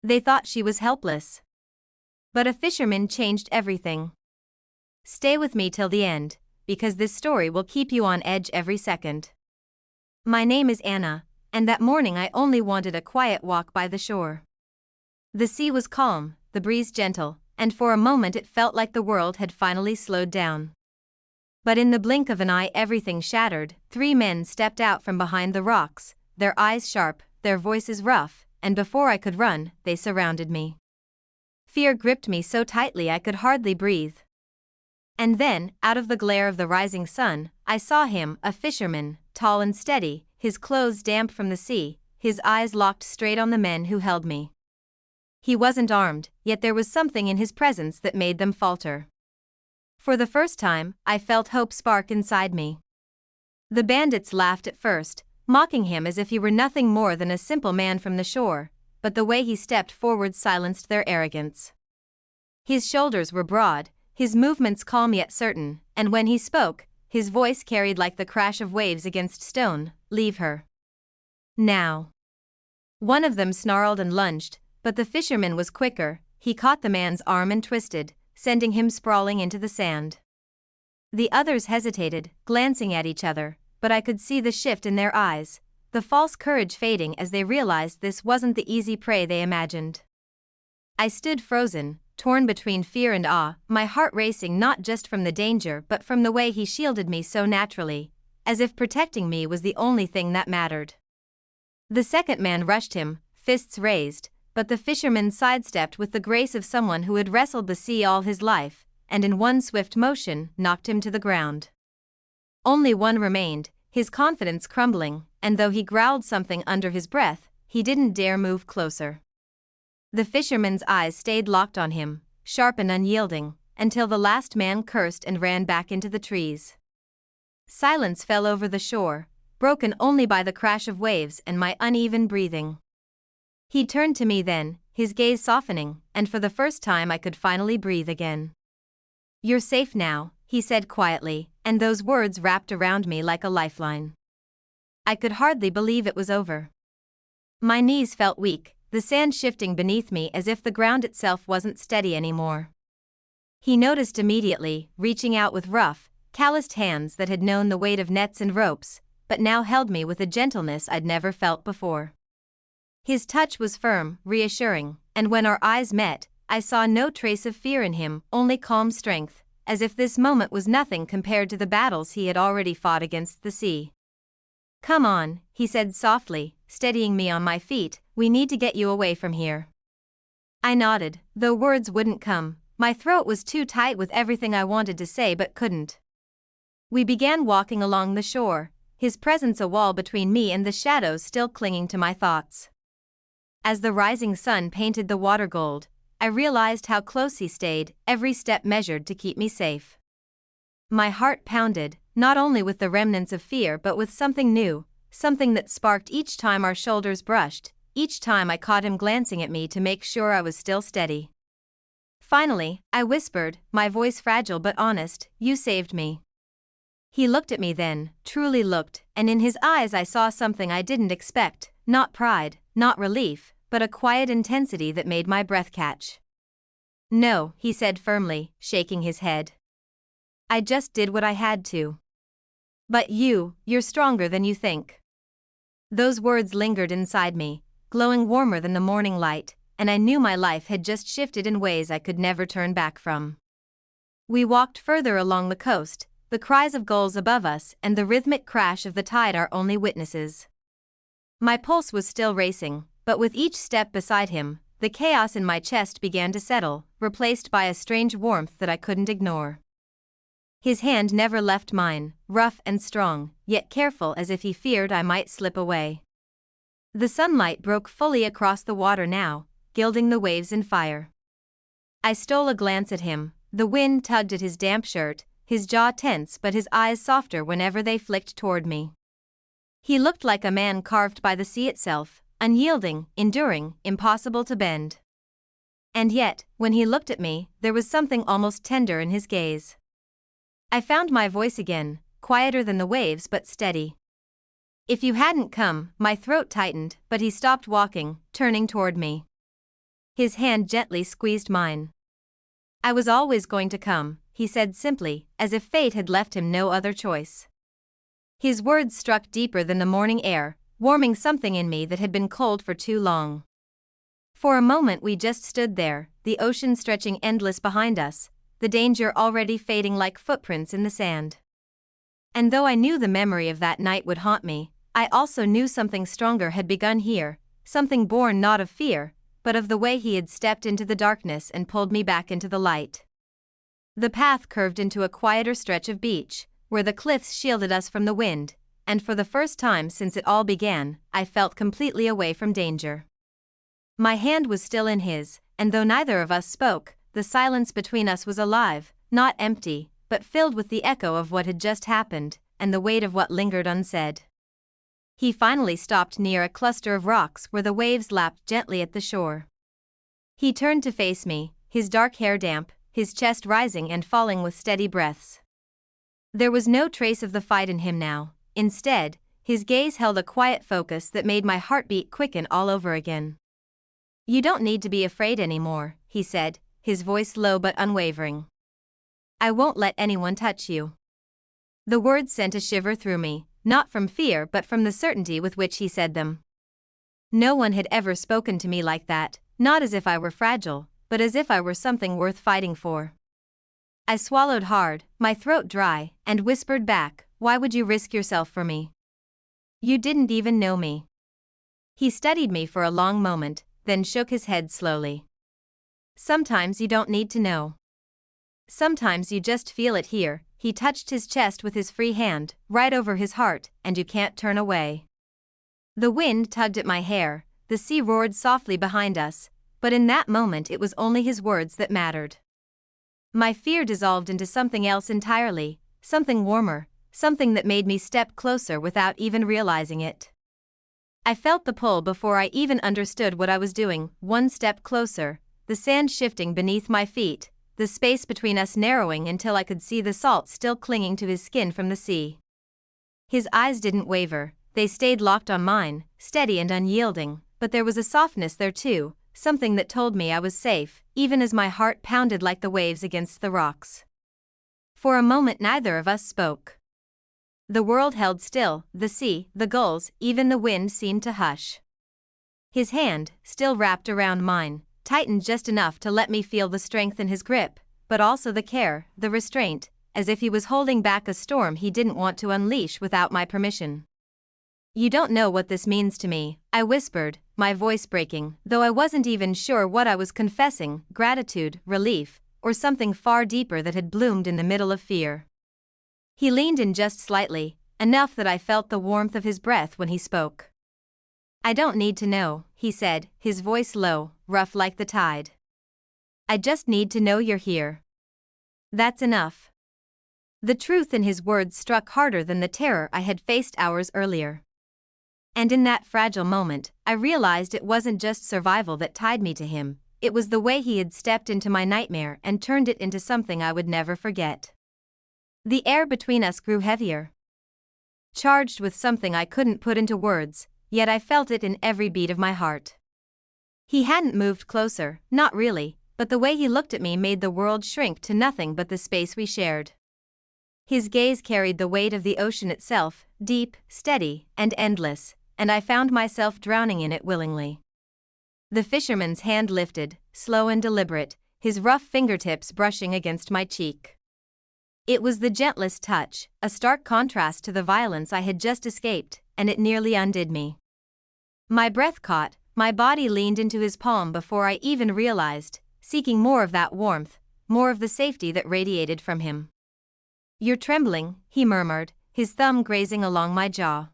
They thought she was helpless. But a fisherman changed everything. Stay with me till the end, because this story will keep you on edge every second. My name is Anna, and that morning I only wanted a quiet walk by the shore. The sea was calm, the breeze gentle, and for a moment it felt like the world had finally slowed down. But in the blink of an eye everything shattered. 3 men stepped out from behind the rocks, their eyes sharp, their voices rough, and before I could run, they surrounded me. Fear gripped me so tightly I could hardly breathe. And then, out of the glare of the rising sun, I saw him, a fisherman, tall and steady, his clothes damp from the sea, his eyes locked straight on the men who held me. He wasn't armed, yet there was something in his presence that made them falter. For the first time, I felt hope spark inside me. The bandits laughed at first, mocking him as if he were nothing more than a simple man from the shore, but the way he stepped forward silenced their arrogance. His shoulders were broad, his movements calm yet certain, and when he spoke, his voice carried like the crash of waves against stone. "Leave her. Now." One of them snarled and lunged, but the fisherman was quicker. He caught the man's arm and twisted, sending him sprawling into the sand. The others hesitated, glancing at each other, but I could see the shift in their eyes, the false courage fading as they realized this wasn't the easy prey they imagined. I stood frozen, torn between fear and awe, my heart racing not just from the danger but from the way he shielded me so naturally, as if protecting me was the only thing that mattered. The second man rushed him, fists raised, but the fisherman sidestepped with the grace of someone who had wrestled the sea all his life, and in one swift motion, knocked him to the ground. Only one remained, his confidence crumbling, and though he growled something under his breath, he didn't dare move closer. The fisherman's eyes stayed locked on him, sharp and unyielding, until the last man cursed and ran back into the trees. Silence fell over the shore, broken only by the crash of waves and my uneven breathing. He turned to me then, his gaze softening, and for the first time I could finally breathe again. "You're safe now," he said quietly, and those words wrapped around me like a lifeline. I could hardly believe it was over. My knees felt weak, the sand shifting beneath me as if the ground itself wasn't steady anymore. He noticed immediately, reaching out with rough, calloused hands that had known the weight of nets and ropes, but now held me with a gentleness I'd never felt before. His touch was firm, reassuring, and when our eyes met, I saw no trace of fear in him, only calm strength, as if this moment was nothing compared to the battles he had already fought against the sea. "Come on," he said softly, steadying me on my feet, "we need to get you away from here." I nodded, though words wouldn't come. My throat was too tight with everything I wanted to say but couldn't. We began walking along the shore, his presence a wall between me and the shadows still clinging to my thoughts. As the rising sun painted the water gold, I realized how close he stayed, every step measured to keep me safe. My heart pounded, not only with the remnants of fear but with something new, something that sparked each time our shoulders brushed, each time I caught him glancing at me to make sure I was still steady. Finally, I whispered, my voice fragile but honest, "You saved me." He looked at me then, truly looked, and in his eyes I saw something I didn't expect, not pride, not relief, but a quiet intensity that made my breath catch. "No," he said firmly, shaking his head. "I just did what I had to. But you're stronger than you think." Those words lingered inside me, glowing warmer than the morning light, and I knew my life had just shifted in ways I could never turn back from. We walked further along the coast, the cries of gulls above us and the rhythmic crash of the tide our only witnesses. My pulse was still racing, but with each step beside him, the chaos in my chest began to settle, replaced by a strange warmth that I couldn't ignore. His hand never left mine, rough and strong, yet careful as if he feared I might slip away. The sunlight broke fully across the water now, gilding the waves in fire. I stole a glance at him, the wind tugged at his damp shirt, his jaw tense but his eyes softer whenever they flicked toward me. He looked like a man carved by the sea itself, unyielding, enduring, impossible to bend. And yet, when he looked at me, there was something almost tender in his gaze. I found my voice again, quieter than the waves but steady. "If you hadn't come," my throat tightened, but he stopped walking, turning toward me. His hand gently squeezed mine. I was always going to come, he said simply, as if fate had left him no other choice. His words struck deeper than the morning air, warming something in me that had been cold for too long. For a moment we just stood there, the ocean stretching endless behind us, the danger already fading like footprints in the sand. And though I knew the memory of that night would haunt me, I also knew something stronger had begun here, something born not of fear, but of the way he had stepped into the darkness and pulled me back into the light. The path curved into a quieter stretch of beach, where the cliffs shielded us from the wind, and for the first time since it all began, I felt completely away from danger. My hand was still in his, and though neither of us spoke, the silence between us was alive, not empty, but filled with the echo of what had just happened, and the weight of what lingered unsaid. He finally stopped near a cluster of rocks where the waves lapped gently at the shore. He turned to face me, his dark hair damp, his chest rising and falling with steady breaths. There was no trace of the fight in him now. Instead, his gaze held a quiet focus that made my heartbeat quicken all over again. "You don't need to be afraid anymore," he said, his voice low but unwavering. "I won't let anyone touch you." The words sent a shiver through me, not from fear but from the certainty with which he said them. No one had ever spoken to me like that, not as if I were fragile, but as if I were something worth fighting for. I swallowed hard, my throat dry, and whispered back, "Why would you risk yourself for me? You didn't even know me." He studied me for a long moment, then shook his head slowly. "Sometimes you don't need to know. Sometimes you just feel it here." He touched his chest with his free hand, right over his heart, "and you can't turn away." The wind tugged at my hair, the sea roared softly behind us, but in that moment it was only his words that mattered. My fear dissolved into something else entirely, something warmer, something that made me step closer without even realizing it. I felt the pull before I even understood what I was doing, one step closer, the sand shifting beneath my feet, the space between us narrowing until I could see the salt still clinging to his skin from the sea. His eyes didn't waver, they stayed locked on mine, steady and unyielding, but there was a softness there too, something that told me I was safe, even as my heart pounded like the waves against the rocks. For a moment neither of us spoke. The world held still, the sea, the gulls, even the wind seemed to hush. His hand, still wrapped around mine, tightened just enough to let me feel the strength in his grip, but also the care, the restraint, as if he was holding back a storm he didn't want to unleash without my permission. "You don't know what this means to me," I whispered, my voice breaking, though I wasn't even sure what I was confessing, gratitude, relief, or something far deeper that had bloomed in the middle of fear. He leaned in just slightly, enough that I felt the warmth of his breath when he spoke. "I don't need to know," he said, his voice low, rough like the tide. "I just need to know you're here. That's enough." The truth in his words struck harder than the terror I had faced hours earlier. And in that fragile moment, I realized it wasn't just survival that tied me to him, it was the way he had stepped into my nightmare and turned it into something I would never forget. The air between us grew heavier, charged with something I couldn't put into words, yet I felt it in every beat of my heart. He hadn't moved closer, not really, but the way he looked at me made the world shrink to nothing but the space we shared. His gaze carried the weight of the ocean itself, deep, steady, and endless, and I found myself drowning in it willingly. The fisherman's hand lifted, slow and deliberate, his rough fingertips brushing against my cheek. It was the gentlest touch, a stark contrast to the violence I had just escaped, and it nearly undid me. My breath caught, my body leaned into his palm before I even realized, seeking more of that warmth, more of the safety that radiated from him. "You're trembling," he murmured, his thumb grazing along my jaw.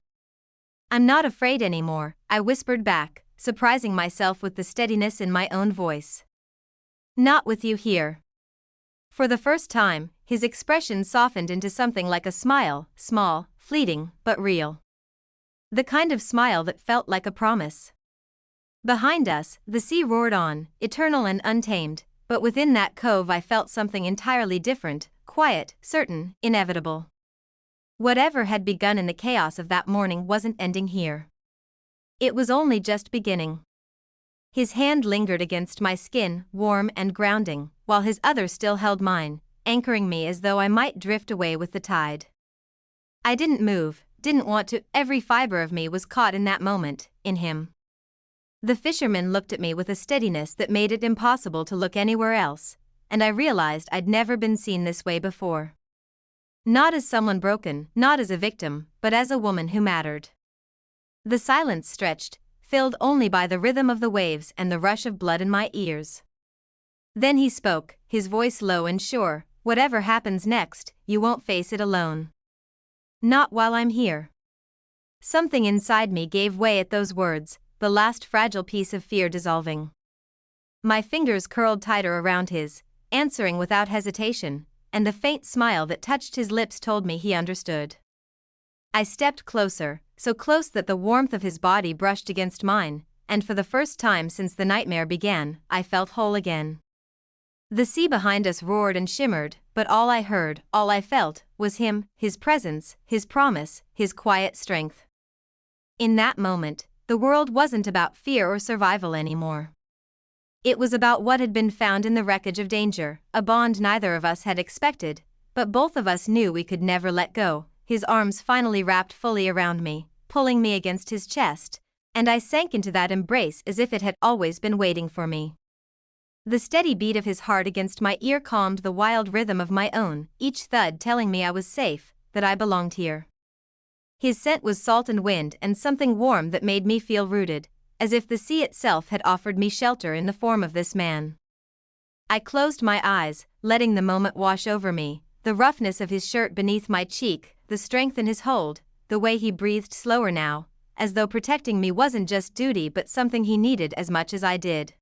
"I'm not afraid anymore," I whispered back, surprising myself with the steadiness in my own voice. "Not with you here." For the first time, his expression softened into something like a smile, small, fleeting, but real. The kind of smile that felt like a promise. Behind us, the sea roared on, eternal and untamed, but within that cove I felt something entirely different, quiet, certain, inevitable. Whatever had begun in the chaos of that morning wasn't ending here. It was only just beginning. His hand lingered against my skin, warm and grounding, while his other still held mine, anchoring me as though I might drift away with the tide. I didn't move, didn't want to, every fiber of me was caught in that moment, in him. The fisherman looked at me with a steadiness that made it impossible to look anywhere else, and I realized I'd never been seen this way before. Not as someone broken, not as a victim, but as a woman who mattered. The silence stretched, filled only by the rhythm of the waves and the rush of blood in my ears. Then he spoke, his voice low and sure, "Whatever happens next, you won't face it alone. Not while I'm here." Something inside me gave way at those words, the last fragile piece of fear dissolving. My fingers curled tighter around his, answering without hesitation, and the faint smile that touched his lips told me he understood. I stepped closer, so close that the warmth of his body brushed against mine, and for the first time since the nightmare began, I felt whole again. The sea behind us roared and shimmered, but all I heard, all I felt, was him, his presence, his promise, his quiet strength. In that moment, the world wasn't about fear or survival anymore. It was about what had been found in the wreckage of danger, a bond neither of us had expected, but both of us knew we could never let go. His arms finally wrapped fully around me, pulling me against his chest, and I sank into that embrace as if it had always been waiting for me. The steady beat of his heart against my ear calmed the wild rhythm of my own, each thud telling me I was safe, that I belonged here. His scent was salt and wind and something warm that made me feel rooted, as if the sea itself had offered me shelter in the form of this man. I closed my eyes, letting the moment wash over me, the roughness of his shirt beneath my cheek, the strength in his hold, the way he breathed slower now, as though protecting me wasn't just duty but something he needed as much as I did.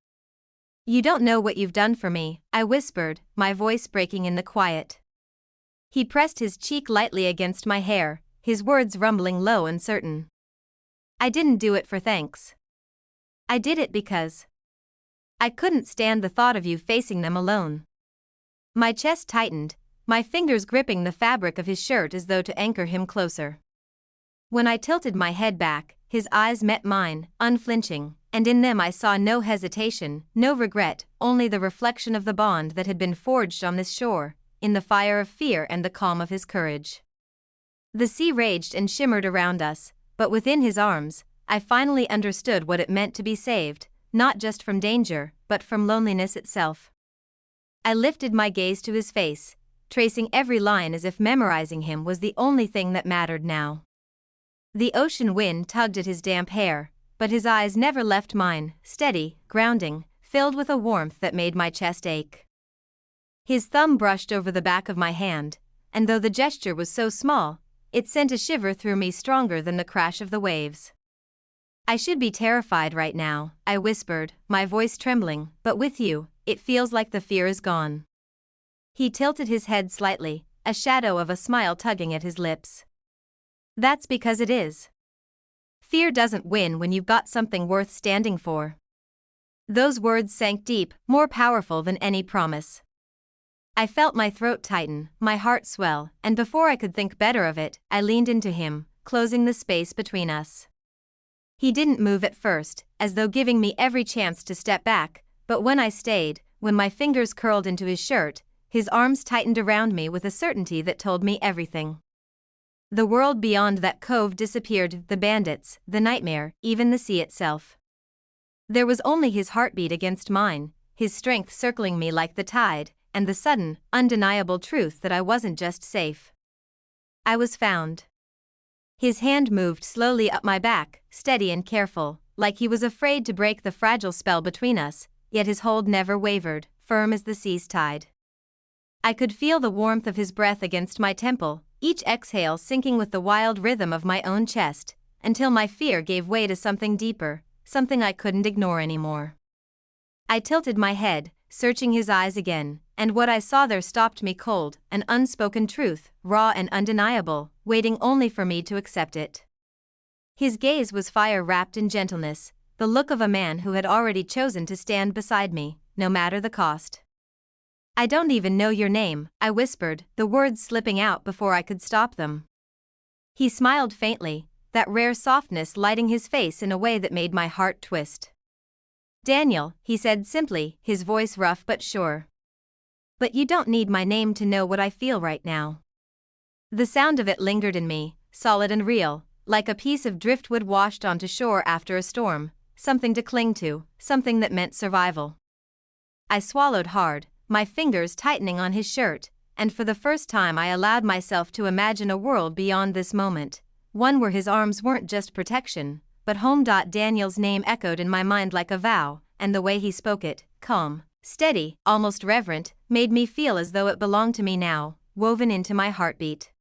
"You don't know what you've done for me," I whispered, my voice breaking in the quiet. He pressed his cheek lightly against my hair, his words rumbling low and certain. "I didn't do it for thanks. I did it because I couldn't stand the thought of you facing them alone." My chest tightened, my fingers gripping the fabric of his shirt as though to anchor him closer. When I tilted my head back, his eyes met mine, unflinching, and in them I saw no hesitation, no regret, only the reflection of the bond that had been forged on this shore, in the fire of fear and the calm of his courage. The sea raged and shimmered around us, but within his arms, I finally understood what it meant to be saved, not just from danger, but from loneliness itself. I lifted my gaze to his face, tracing every line as if memorizing him was the only thing that mattered now. The ocean wind tugged at his damp hair, but his eyes never left mine, steady, grounding, filled with a warmth that made my chest ache. His thumb brushed over the back of my hand, and though the gesture was so small, it sent a shiver through me stronger than the crash of the waves. "I should be terrified right now," I whispered, my voice trembling, "but with you, it feels like the fear is gone." He tilted his head slightly, a shadow of a smile tugging at his lips. "That's because it is. Fear doesn't win when you've got something worth standing for." Those words sank deep, more powerful than any promise. I felt my throat tighten, my heart swell, and before I could think better of it, I leaned into him, closing the space between us. He didn't move at first, as though giving me every chance to step back, but when I stayed, when my fingers curled into his shirt, his arms tightened around me with a certainty that told me everything. The world beyond that cove disappeared, the bandits, the nightmare, even the sea itself. There was only his heartbeat against mine, his strength circling me like the tide, and the sudden, undeniable truth that I wasn't just safe. I was found. His hand moved slowly up my back, steady and careful, like he was afraid to break the fragile spell between us, yet his hold never wavered, firm as the sea's tide. I could feel the warmth of his breath against my temple, each exhale syncing with the wild rhythm of my own chest, until my fear gave way to something deeper, something I couldn't ignore anymore. I tilted my head, searching his eyes again, and what I saw there stopped me cold, an unspoken truth, raw and undeniable, waiting only for me to accept it. His gaze was fire wrapped in gentleness, the look of a man who had already chosen to stand beside me, no matter the cost. "I don't even know your name," I whispered, the words slipping out before I could stop them. He smiled faintly, that rare softness lighting his face in a way that made my heart twist. "Daniel," he said simply, his voice rough but sure. "But you don't need my name to know what I feel right now." The sound of it lingered in me, solid and real, like a piece of driftwood washed onto shore after a storm, something to cling to, something that meant survival. I swallowed hard, my fingers tightening on his shirt, and for the first time I allowed myself to imagine a world beyond this moment, one where his arms weren't just protection, but home. Daniel's name echoed in my mind like a vow, and the way he spoke it, calm, steady, almost reverent, made me feel as though it belonged to me now, woven into my heartbeat.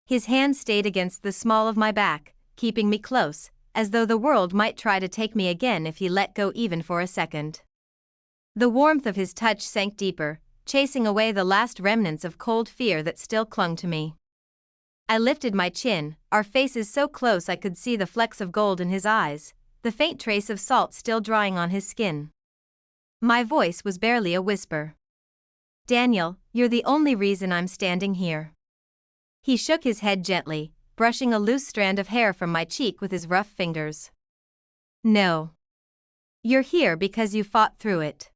His hand stayed against the small of my back, keeping me close, as though the world might try to take me again if he let go even for a second. The warmth of his touch sank deeper, chasing away the last remnants of cold fear that still clung to me. I lifted my chin, our faces so close I could see the flecks of gold in his eyes, the faint trace of salt still drying on his skin. My voice was barely a whisper. "Daniel, you're the only reason I'm standing here." He shook his head gently, brushing a loose strand of hair from my cheek with his rough fingers. "No. You're here because you fought through it.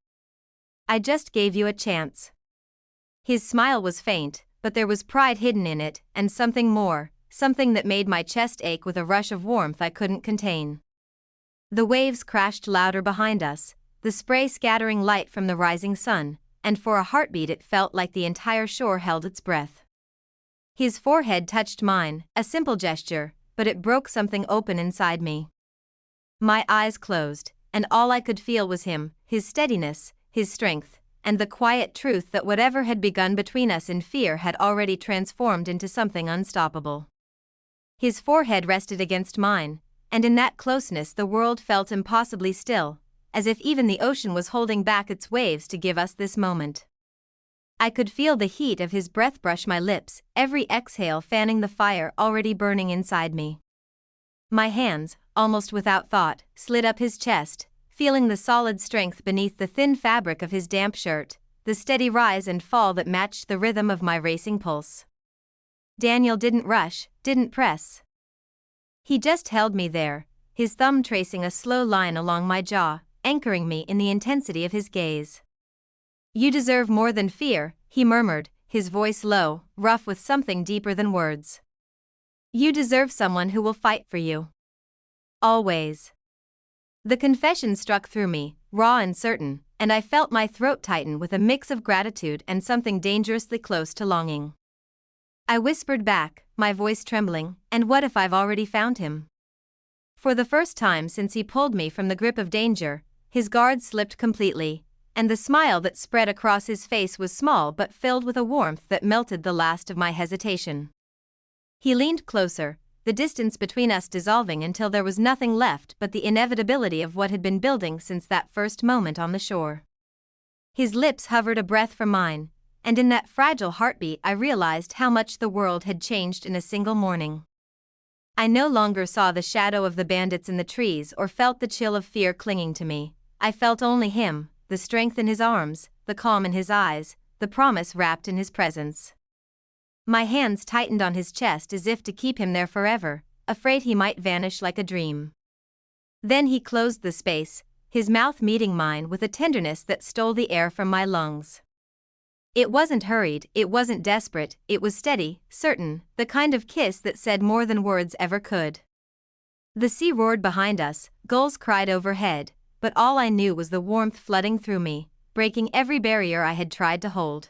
I just gave you a chance." His smile was faint, but there was pride hidden in it, and something more, something that made my chest ache with a rush of warmth I couldn't contain. The waves crashed louder behind us, the spray scattering light from the rising sun, and for a heartbeat it felt like the entire shore held its breath. His forehead touched mine, a simple gesture, but it broke something open inside me. My eyes closed, and all I could feel was him, his steadiness, his strength, and the quiet truth that whatever had begun between us in fear had already transformed into something unstoppable. His forehead rested against mine, and in that closeness the world felt impossibly still, as if even the ocean was holding back its waves to give us this moment. I could feel the heat of his breath brush my lips, every exhale fanning the fire already burning inside me. My hands, almost without thought, slid up his chest, feeling the solid strength beneath the thin fabric of his damp shirt, the steady rise and fall that matched the rhythm of my racing pulse. Daniel didn't rush, didn't press. He just held me there, his thumb tracing a slow line along my jaw, anchoring me in the intensity of his gaze. "You deserve more than fear," he murmured, his voice low, rough with something deeper than words. "You deserve someone who will fight for you. Always." The confession struck through me, raw and certain, and I felt my throat tighten with a mix of gratitude and something dangerously close to longing. I whispered back, my voice trembling, "And what if I've already found him?" For the first time since he pulled me from the grip of danger, his guard slipped completely, and the smile that spread across his face was small but filled with a warmth that melted the last of my hesitation. He leaned closer, the distance between us dissolving until there was nothing left but the inevitability of what had been building since that first moment on the shore. His lips hovered a breath from mine, and in that fragile heartbeat I realized how much the world had changed in a single morning. I no longer saw the shadow of the bandits in the trees or felt the chill of fear clinging to me. I felt only him, the strength in his arms, the calm in his eyes, the promise wrapped in his presence. My hands tightened on his chest as if to keep him there forever, afraid he might vanish like a dream. Then he closed the space, his mouth meeting mine with a tenderness that stole the air from my lungs. It wasn't hurried, it wasn't desperate, it was steady, certain, the kind of kiss that said more than words ever could. The sea roared behind us, gulls cried overhead, but all I knew was the warmth flooding through me, breaking every barrier I had tried to hold.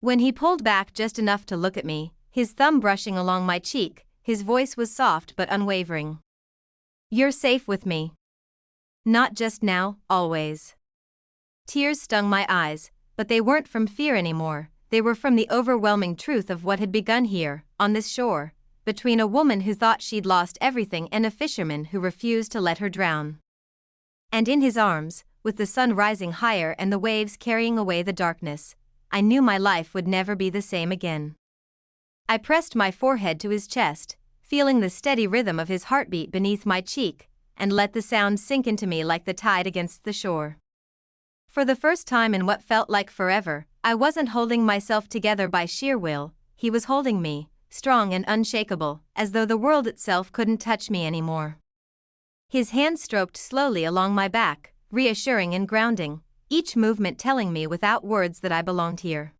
When he pulled back just enough to look at me, his thumb brushing along my cheek, his voice was soft but unwavering. "You're safe with me. Not just now, always." Tears stung my eyes, but they weren't from fear anymore, they were from the overwhelming truth of what had begun here, on this shore, between a woman who thought she'd lost everything and a fisherman who refused to let her drown. And in his arms, with the sun rising higher and the waves carrying away the darkness, I knew my life would never be the same again. I pressed my forehead to his chest, feeling the steady rhythm of his heartbeat beneath my cheek, and let the sound sink into me like the tide against the shore. For the first time in what felt like forever, I wasn't holding myself together by sheer will, he was holding me, strong and unshakable, as though the world itself couldn't touch me anymore. His hand stroked slowly along my back, reassuring and grounding, each movement telling me without words that I belonged here.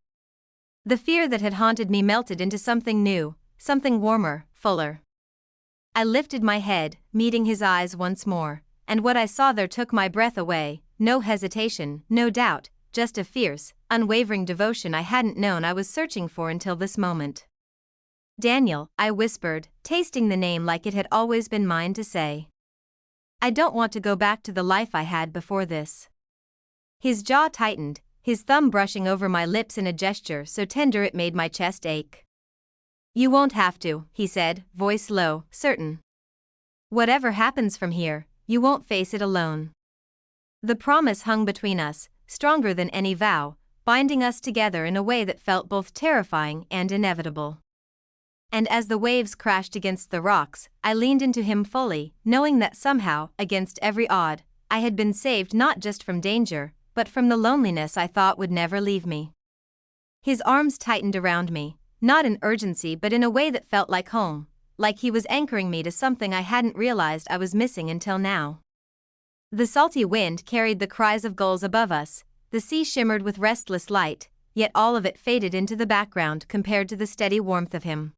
The fear that had haunted me melted into something new, something warmer, fuller. I lifted my head, meeting his eyes once more, and what I saw there took my breath away. No hesitation, no doubt, just a fierce, unwavering devotion I hadn't known I was searching for until this moment. "Daniel," I whispered, tasting the name like it had always been mine to say. "I don't want to go back to the life I had before this." His jaw tightened, his thumb brushing over my lips in a gesture so tender it made my chest ache. "You won't have to," he said, voice low, certain. "Whatever happens from here, you won't face it alone." The promise hung between us, stronger than any vow, binding us together in a way that felt both terrifying and inevitable. And as the waves crashed against the rocks, I leaned into him fully, knowing that somehow, against every odd, I had been saved not just from danger, but from the loneliness I thought would never leave me. His arms tightened around me, not in urgency but in a way that felt like home, like he was anchoring me to something I hadn't realized I was missing until now. The salty wind carried the cries of gulls above us, the sea shimmered with restless light, yet all of it faded into the background compared to the steady warmth of him.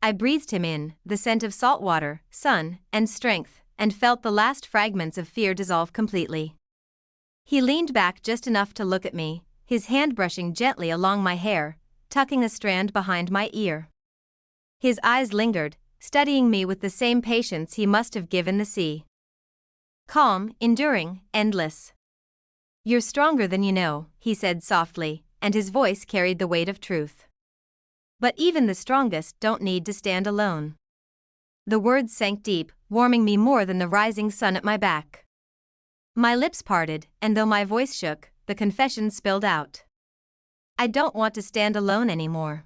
I breathed him in, the scent of salt water, sun, and strength, and felt the last fragments of fear dissolve completely. He leaned back just enough to look at me, his hand brushing gently along my hair, tucking a strand behind my ear. His eyes lingered, studying me with the same patience he must have given the sea. Calm, enduring, endless. "You're stronger than you know," he said softly, and his voice carried the weight of truth. "But even the strongest don't need to stand alone." The words sank deep, warming me more than the rising sun at my back. My lips parted, and though my voice shook, the confession spilled out. I don't want to stand alone anymore.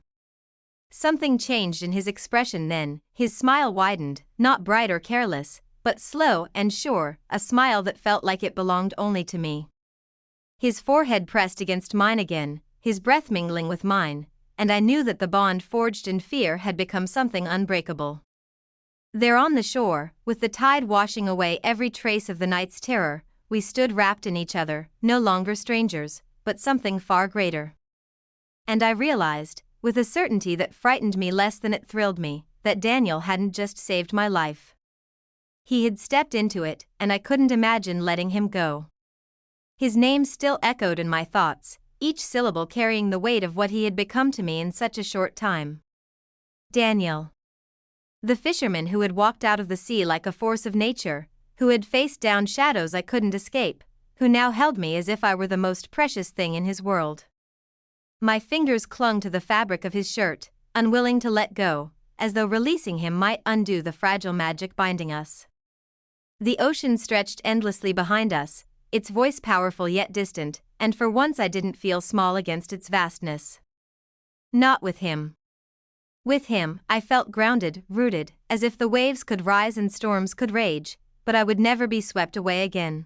Something changed in his expression then, his smile widened, not bright or careless, but slow and sure, a smile that felt like it belonged only to me. His forehead pressed against mine again, his breath mingling with mine, and I knew that the bond forged in fear had become something unbreakable. There on the shore, with the tide washing away every trace of the night's terror, we stood wrapped in each other, no longer strangers, but something far greater. And I realized, with a certainty that frightened me less than it thrilled me, that Daniel hadn't just saved my life. He had stepped into it, and I couldn't imagine letting him go. His name still echoed in my thoughts, each syllable carrying the weight of what he had become to me in such a short time. Daniel. The fisherman who had walked out of the sea like a force of nature, who had faced down shadows I couldn't escape, who now held me as if I were the most precious thing in his world. My fingers clung to the fabric of his shirt, unwilling to let go, as though releasing him might undo the fragile magic binding us. The ocean stretched endlessly behind us, its voice powerful yet distant, and for once I didn't feel small against its vastness. Not with him. With him, I felt grounded, rooted, as if the waves could rise and storms could rage, but I would never be swept away again.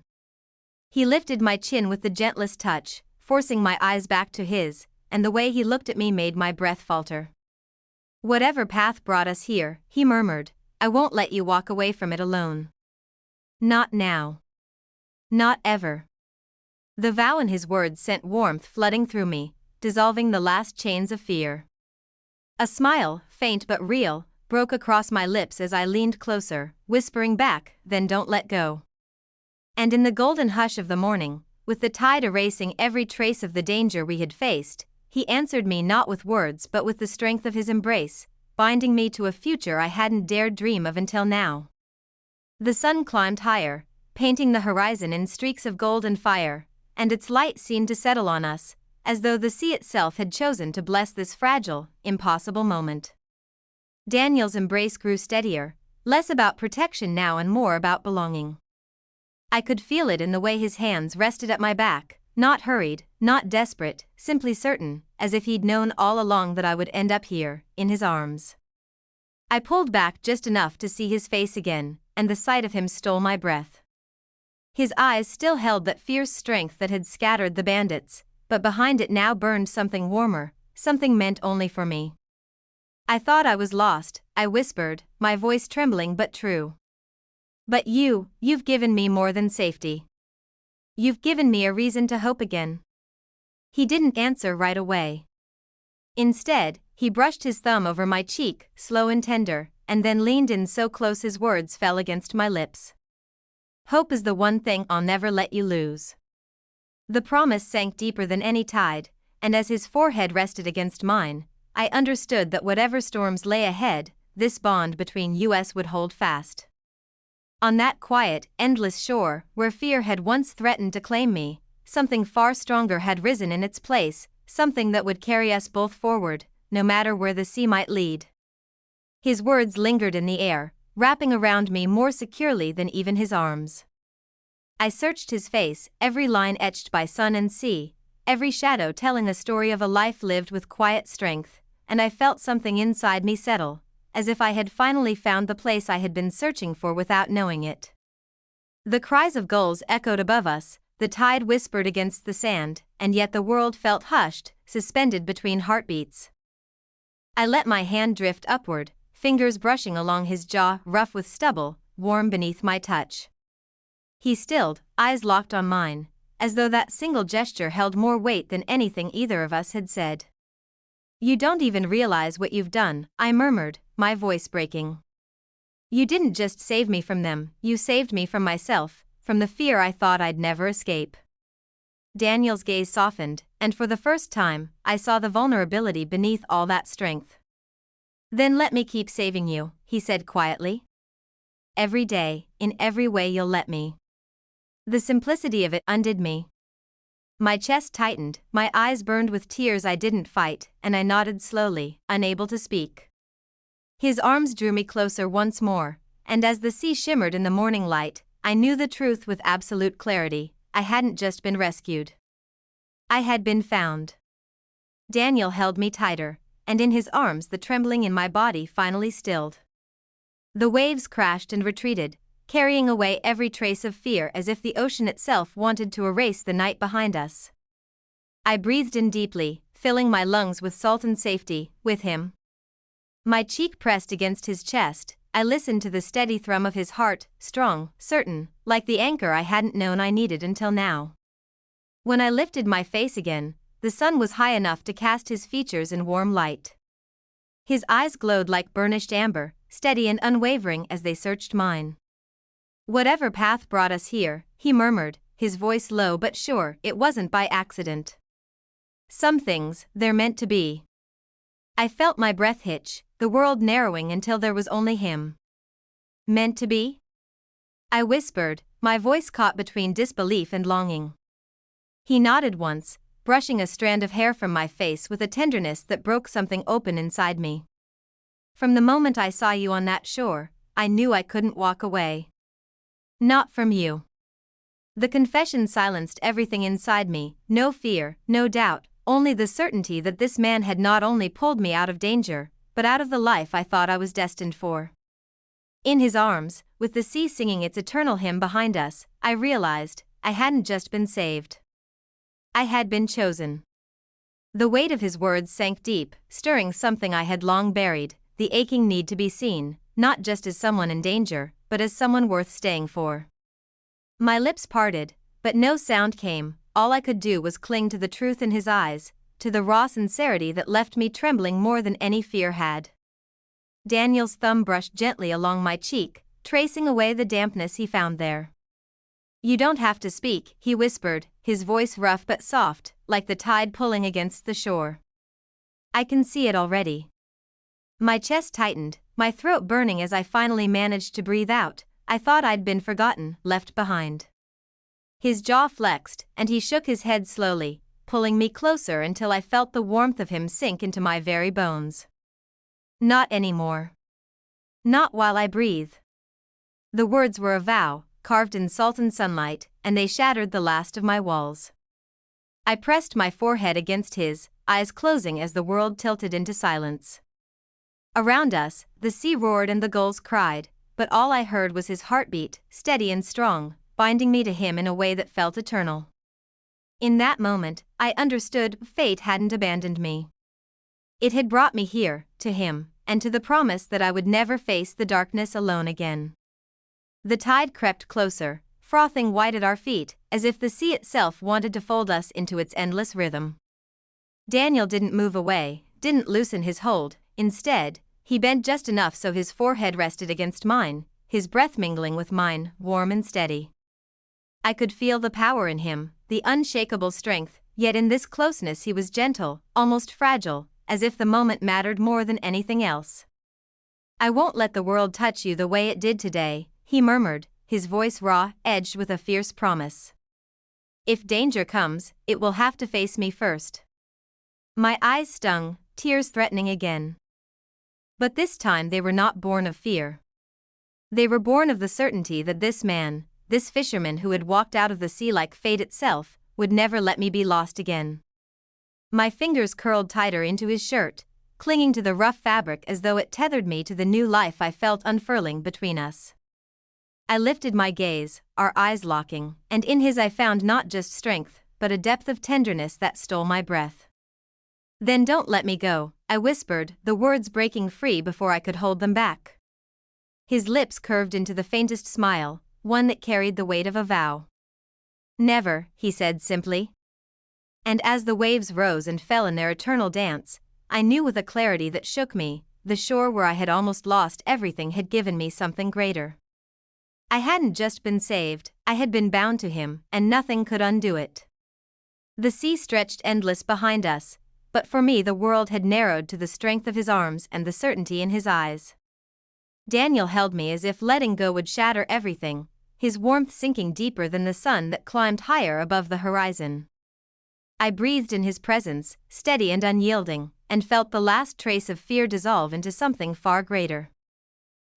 He lifted my chin with the gentlest touch, forcing my eyes back to his, and the way he looked at me made my breath falter. "Whatever path brought us here," he murmured, "I won't let you walk away from it alone. Not now. Not ever." The vow in his words sent warmth flooding through me, dissolving the last chains of fear. A smile, faint but real, broke across my lips as I leaned closer, whispering back, "Then don't let go." And in the golden hush of the morning, with the tide erasing every trace of the danger we had faced, he answered me not with words but with the strength of his embrace, binding me to a future I hadn't dared dream of until now. The sun climbed higher, painting the horizon in streaks of gold and fire, and its light seemed to settle on us, as though the sea itself had chosen to bless this fragile, impossible moment. Daniel's embrace grew steadier, less about protection now and more about belonging. I could feel it in the way his hands rested at my back, not hurried, not desperate, simply certain, as if he'd known all along that I would end up here, in his arms. I pulled back just enough to see his face again, and the sight of him stole my breath. His eyes still held that fierce strength that had scattered the bandits, but behind it now burned something warmer, something meant only for me. "I thought I was lost," I whispered, my voice trembling but true. "But you've given me more than safety." You've given me a reason to hope again." He didn't answer right away. Instead, he brushed his thumb over my cheek, slow and tender, and then leaned in so close his words fell against my lips. "Hope is the one thing I'll never let you lose." The promise sank deeper than any tide, and as his forehead rested against mine, I understood that whatever storms lay ahead, this bond between us would hold fast. On that quiet, endless shore, where fear had once threatened to claim me, something far stronger had risen in its place, something that would carry us both forward, no matter where the sea might lead. His words lingered in the air, wrapping around me more securely than even his arms. I searched his face, every line etched by sun and sea, every shadow telling the story of a life lived with quiet strength, and I felt something inside me settle, as if I had finally found the place I had been searching for without knowing it. The cries of gulls echoed above us, the tide whispered against the sand, and yet the world felt hushed, suspended between heartbeats. I let my hand drift upward, fingers brushing along his jaw, rough with stubble, warm beneath my touch. He stilled, eyes locked on mine, as though that single gesture held more weight than anything either of us had said. "You don't even realize what you've done," I murmured, my voice breaking. "You didn't just save me from them, you saved me from myself, from the fear I thought I'd never escape." Daniel's gaze softened, and for the first time, I saw the vulnerability beneath all that strength. "Then let me keep saving you," he said quietly. "Every day, in every way you'll let me." The simplicity of it undid me. My chest tightened, my eyes burned with tears I didn't fight, and I nodded slowly, unable to speak. His arms drew me closer once more, and as the sea shimmered in the morning light, I knew the truth with absolute clarity. I hadn't just been rescued. I had been found. Daniel held me tighter, and in his arms the trembling in my body finally stilled. The waves crashed and retreated, carrying away every trace of fear as if the ocean itself wanted to erase the night behind us. I breathed in deeply, filling my lungs with salt and safety, with him. My cheek pressed against his chest, I listened to the steady thrum of his heart, strong, certain, like the anchor I hadn't known I needed until now. When I lifted my face again, the sun was high enough to cast his features in warm light. His eyes glowed like burnished amber, steady and unwavering as they searched mine. "Whatever path brought us here," he murmured, his voice low but sure, "it wasn't by accident. Some things, they're meant to be." I felt my breath hitch, the world narrowing until there was only him. "Meant to be?" I whispered, my voice caught between disbelief and longing. He nodded once, brushing a strand of hair from my face with a tenderness that broke something open inside me. "From the moment I saw you on that shore, I knew I couldn't walk away. Not from you." The confession silenced everything inside me, no fear, no doubt, only the certainty that this man had not only pulled me out of danger, but out of the life I thought I was destined for. In his arms, with the sea singing its eternal hymn behind us, I realized I hadn't just been saved. I had been chosen. The weight of his words sank deep, stirring something I had long buried, the aching need to be seen, not just as someone in danger, but as someone worth staying for. My lips parted, but no sound came. All I could do was cling to the truth in his eyes, to the raw sincerity that left me trembling more than any fear had. Daniel's thumb brushed gently along my cheek, tracing away the dampness he found there. "You don't have to speak," he whispered, his voice rough but soft, like the tide pulling against the shore. "I can see it already." My chest tightened, my throat burning as I finally managed to breathe out. I thought I'd been forgotten, left behind. His jaw flexed, and he shook his head slowly, pulling me closer until I felt the warmth of him sink into my very bones. "Not anymore. Not while I breathe." The words were a vow, carved in salt and sunlight, and they shattered the last of my walls. I pressed my forehead against his, eyes closing as the world tilted into silence. Around us, the sea roared and the gulls cried, but all I heard was his heartbeat, steady and strong, binding me to him in a way that felt eternal. In that moment, I understood fate hadn't abandoned me. It had brought me here, to him, and to the promise that I would never face the darkness alone again. The tide crept closer, frothing white at our feet, as if the sea itself wanted to fold us into its endless rhythm. Daniel didn't move away, didn't loosen his hold. Instead, he bent just enough so his forehead rested against mine, his breath mingling with mine, warm and steady. I could feel the power in him, the unshakable strength, yet in this closeness he was gentle, almost fragile, as if the moment mattered more than anything else. "I won't let the world touch you the way it did today," he murmured, his voice raw, edged with a fierce promise. "If danger comes, it will have to face me first." My eyes stung, tears threatening again. But this time they were not born of fear. They were born of the certainty that this man, this fisherman who had walked out of the sea like fate itself, would never let me be lost again. My fingers curled tighter into his shirt, clinging to the rough fabric as though it tethered me to the new life I felt unfurling between us. I lifted my gaze, our eyes locking, and in his I found not just strength, but a depth of tenderness that stole my breath. "Then don't let me go," I whispered, the words breaking free before I could hold them back. His lips curved into the faintest smile, one that carried the weight of a vow. "Never," he said simply. And as the waves rose and fell in their eternal dance, I knew with a clarity that shook me, the shore where I had almost lost everything had given me something greater. I hadn't just been saved, I had been bound to him, and nothing could undo it. The sea stretched endless behind us, but for me the world had narrowed to the strength of his arms and the certainty in his eyes. Daniel held me as if letting go would shatter everything, his warmth sinking deeper than the sun that climbed higher above the horizon. I breathed in his presence, steady and unyielding, and felt the last trace of fear dissolve into something far greater.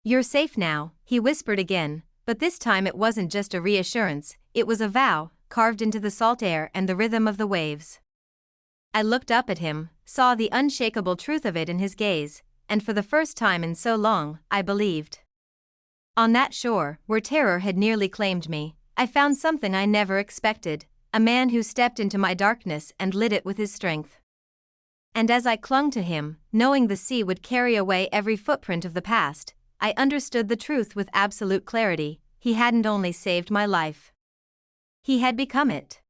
"You're safe now," he whispered again, but this time it wasn't just a reassurance, it was a vow, carved into the salt air and the rhythm of the waves. I looked up at him, saw the unshakable truth of it in his gaze, and for the first time in so long, I believed. On that shore, where terror had nearly claimed me, I found something I never expected, a man who stepped into my darkness and lit it with his strength. And as I clung to him, knowing the sea would carry away every footprint of the past, I understood the truth with absolute clarity: he hadn't only saved my life. He had become it.